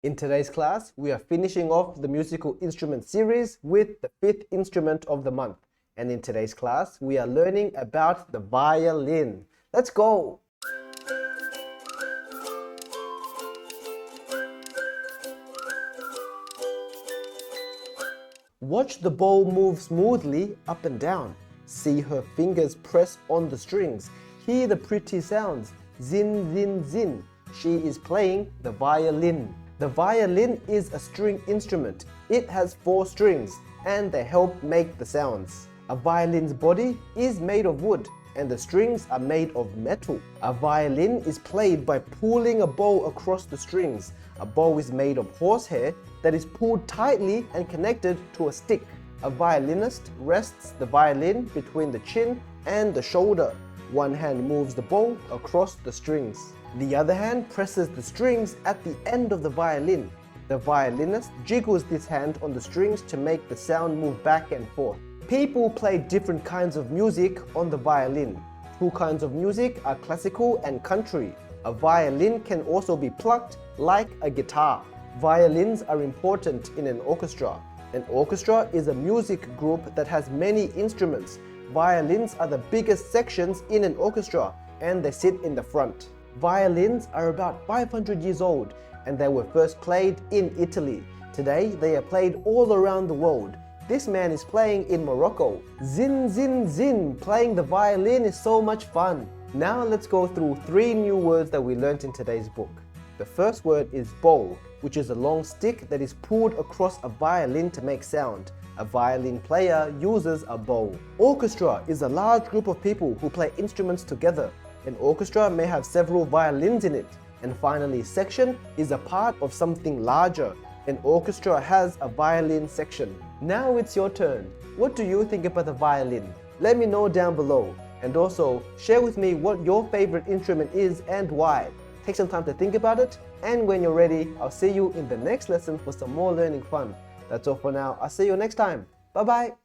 In today's class, we are finishing off the musical instrument series with the 5th instrument of the month. And in today's class, we are learning about the violin. Let's go! Watch the bow move smoothly up and down. See her fingers press on the strings. Hear the pretty sounds. Zin, zin, zin. She is playing the violin. The violin is a string instrument. It has 4 strings and they help make the sounds. A violin's body is made of wood and the strings are made of metal. A violin is played by pulling a bow across the strings. A bow is made of horsehair that is pulled tightly and connected to a stick. A violinist rests the violin between the chin and the shoulder. One hand moves the bow across the strings. The other hand presses the strings at the end of the violin. The violinist jiggles this hand on the strings to make the sound move back and forth. People play different kinds of music on the violin. 2 kinds of music are classical and country. A violin can also be plucked like a guitar. Violins are important in an orchestra. An orchestra is a music group that has many instruments. Violins are the biggest sections in an orchestra and they sit in the front. Violins are about 500 years old and they were first played in Italy. Today they are played all around the world. This man is playing in Morocco. Zin, zin, zin. Playing the violin is so much fun. Now let's go through 3 new words that we learnt in today's book. The first word is bow, which is a long stick that is pulled across a violin to make sound. A violin player uses a bow. Orchestra is a large group of people who play instruments together. An orchestra may have several violins in it. And finally, section is a part of something larger. An orchestra has a violin section. Now it's your turn. What do you think about the violin? Let me know down below. And also, share with me what your favorite instrument is and why. Take some time to think about it. And when you're ready, I'll see you in the next lesson for some more learning fun. That's all for now. I'll see you next time. Bye-bye.